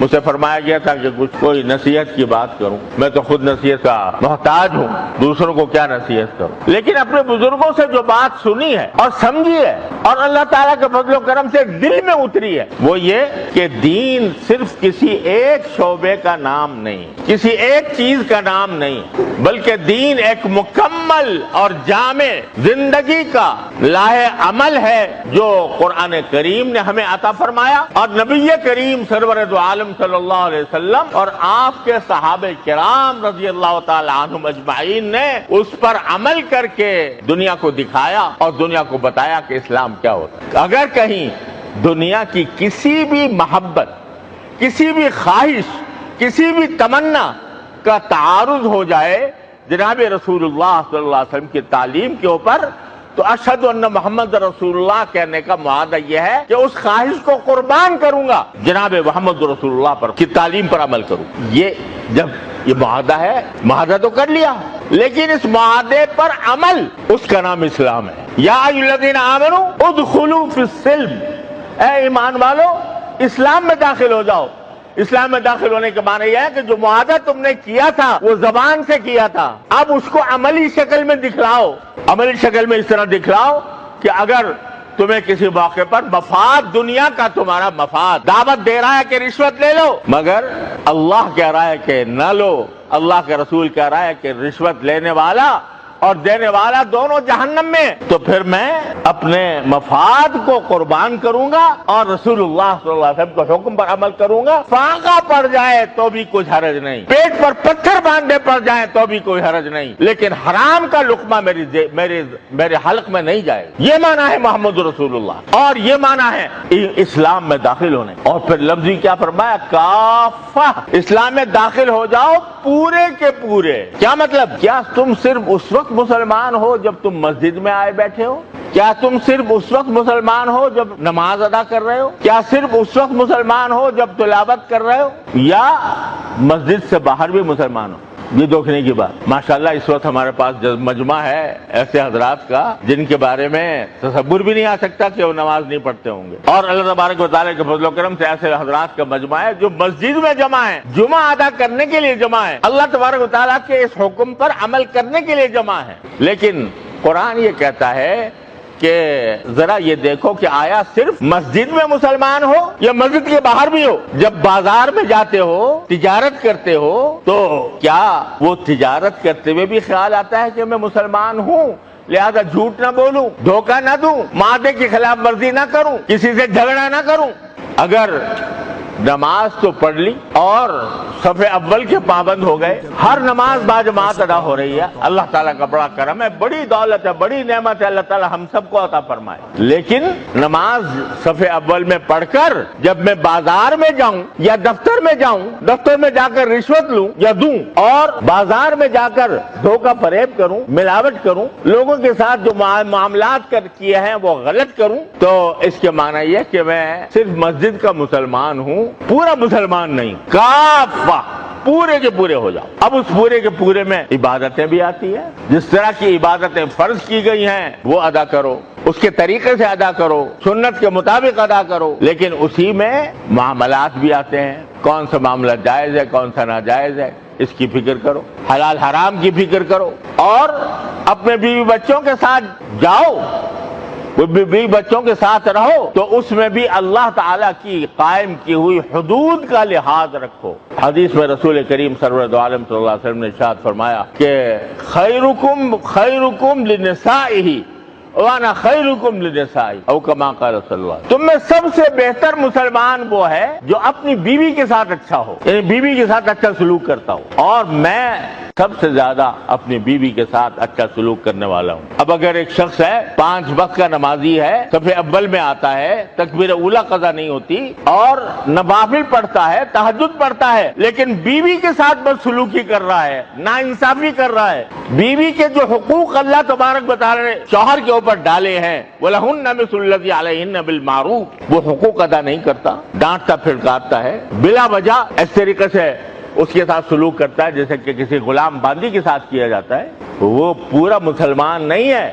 مجھ سے فرمایا گیا تھا کہ کچھ کوئی نصیحت کی بات کروں، میں تو خود نصیحت کا محتاج ہوں، دوسروں کو کیا نصیحت کروں، لیکن اپنے بزرگوں سے جو بات سنی ہے اور سمجھی ہے اور اللہ تعالیٰ کے فضل و کرم سے دل میں اتری ہے، وہ یہ کہ دین صرف کسی ایک شعبے کا نام نہیں، کسی ایک چیز کا نام نہیں، بلکہ دین ایک مکمل اور جامع زندگی کا لاہ عمل ہے جو قرآن کریم نے ہمیں عطا فرمایا اور نبی کریم سرور دو عالم صلی اللہ علیہ وسلم اور آپ کے صحابہ کرام رضی اللہ تعالی عنہم اجمعین نے اس پر عمل کر کے دنیا کو دکھایا اور دنیا کو بتایا کہ اسلام کیا ہوتا ہے۔ اگر کہیں دنیا کی کسی بھی محبت، کسی بھی خواہش، کسی بھی تمنا کا تعارض ہو جائے جناب رسول اللہ صلی اللہ علیہ وسلم کی تعلیم کے اوپر، تو اشہد ان محمد رسول اللہ کہنے کا معاہدہ یہ ہے کہ اس خواہش کو قربان کروں گا، جناب محمد رسول اللہ پر کی تعلیم پر عمل کروں۔ یہ جب یہ معاہدہ ہے، معاہدہ تو کر لیا، لیکن اس معاہدے پر عمل، اس کا نام اسلام ہے۔ یا ایھا الذین آمنوا ادخلوا فی السلم، اے ایمان والو اسلام میں داخل ہو جاؤ۔ اسلام میں داخل ہونے کے معنی یہ ہے کہ جو معاہدہ تم نے کیا تھا وہ زبان سے کیا تھا، اب اس کو عملی شکل میں دکھلاؤ، عملی شکل میں اس طرح دکھلاؤ کہ اگر تمہیں کسی موقع پر مفاد، دنیا کا تمہارا مفاد دعوت دے رہا ہے کہ رشوت لے لو، مگر اللہ کہہ رہا ہے کہ نہ لو، اللہ کے رسول کہہ رہا ہے کہ رشوت لینے والا اور دینے والا دونوں جہنم میں، تو پھر میں اپنے مفاد کو قربان کروں گا اور رسول اللہ صلی اللہ علیہ وسلم کے حکم پر عمل کروں گا۔ فاقہ پڑ جائے تو بھی کچھ حرج نہیں، پیٹ پر پتھر باندھے پڑ جائیں تو بھی کوئی حرج نہیں، لیکن حرام کا لقمہ میرے حلق میں نہیں جائے۔ یہ معنی ہے محمد رسول اللہ، اور یہ معنی ہے اسلام میں داخل ہونے۔ اور پھر لفظی کیا فرمایا؟ کافہ، اسلام میں داخل ہو جاؤ پورے کے پورے۔ کیا مطلب؟ کیا تم صرف اس وقت مسلمان ہو جب تم مسجد میں آئے بیٹھے ہو؟ کیا تم صرف اس وقت مسلمان ہو جب نماز ادا کر رہے ہو؟ کیا صرف اس وقت مسلمان ہو جب تلاوت کر رہے ہو؟ یا مسجد سے باہر بھی مسلمان ہو؟ یہ دیکھنے کی بات۔ ماشاءاللہ اس وقت ہمارے پاس مجمع ہے ایسے حضرات کا جن کے بارے میں تصور بھی نہیں آ سکتا کہ وہ نماز نہیں پڑھتے ہوں گے، اور اللہ تبارک و تعالیٰ کے فضل و کرم سے ایسے حضرات کا مجمع ہے جو مسجد میں جمع ہے، جمعہ ادا کرنے کے لیے جمع ہے، اللہ تبارک و تعالیٰ کے اس حکم پر عمل کرنے کے لیے جمع ہے۔ لیکن قرآن یہ کہتا ہے کہ ذرا یہ دیکھو کہ آیا صرف مسجد میں مسلمان ہو یا مسجد کے باہر بھی ہو؟ جب بازار میں جاتے ہو، تجارت کرتے ہو، تو کیا وہ تجارت کرتے ہوئے بھی خیال آتا ہے کہ میں مسلمان ہوں، لہذا جھوٹ نہ بولوں، دھوکہ نہ دوں، معاہدے کی خلاف ورزی نہ کروں، کسی سے جھگڑا نہ کروں؟ اگر نماز تو پڑھ لی اور صف اول کے پابند ہو گئے، ہر نماز باجماعت ادا ہو رہی ہے، اللہ تعالیٰ کا بڑا کرم ہے، بڑی دولت ہے، بڑی نعمت ہے، اللہ تعالیٰ ہم سب کو عطا فرمائے۔ لیکن نماز صف اول میں پڑھ کر جب میں بازار میں جاؤں یا دفتر میں جاؤں، دفتر میں جا کر رشوت لوں یا دوں، اور بازار میں جا کر دھوکہ فریب کروں، ملاوٹ کروں، لوگوں کے ساتھ جو معاملات کیے ہیں وہ غلط کروں، تو اس کے معنی یہ کہ میں صرف مسجد کا مسلمان ہوں، پورا مسلمان نہیں۔ کافہ، پورے کے پورے ہو جاؤ۔ اب اس پورے کے پورے میں عبادتیں بھی آتی ہیں، جس طرح کی عبادتیں فرض کی گئی ہیں وہ ادا کرو، اس کے طریقے سے ادا کرو، سنت کے مطابق ادا کرو، لیکن اسی میں معاملات بھی آتے ہیں، کون سا معاملہ جائز ہے، کون سا ناجائز ہے، اس کی فکر کرو، حلال حرام کی فکر کرو، اور اپنے بیوی بچوں کے ساتھ جاؤ، بیوی بچوں کے ساتھ رہو تو اس میں بھی اللہ تعالیٰ کی قائم کی ہوئی حدود کا لحاظ رکھو۔ حدیث میں رسول کریم سرور دو عالم صلی اللہ علیہ وسلم نے ارشاد فرمایا کہ خیرکم لنسائہ وانا خیرکم لنسائی، او کما قال صلی اللہ علیہ وسلم، تم میں سب سے بہتر مسلمان وہ ہے جو اپنی بیوی کے ساتھ اچھا ہو، یعنی بیوی کے ساتھ اچھا سلوک کرتا ہو، اور میں سب سے زیادہ اپنی بیوی کے ساتھ اچھا سلوک کرنے والا ہوں۔ اب اگر ایک شخص ہے 5 وقت کا نمازی ہے، صف اول میں آتا ہے، تکبیر اولیٰ قضا نہیں ہوتی، اور نوافل پڑھتا ہے، تہجد پڑھتا ہے، لیکن بیوی کے ساتھ بدسلوکی کر رہا ہے، ناانصافی کر رہا ہے، بیوی کے جو حقوق اللہ تبارک وتعالی نے شوہر کے اوپر ڈالے ہیں، وَلَهُنَّ مِثْلُ الَّذِي عَلَيْهِنَّ بِالْمَعْرُوفِ، وہ حقوق ادا نہیں کرتا، ڈانٹتا پھڑکاتا ہے، بلا وجہ اس طریقے سے اس کے ساتھ سلوک کرتا ہے جیسے کہ کسی غلام باندی کے ساتھ کیا جاتا ہے، وہ پورا مسلمان نہیں ہے۔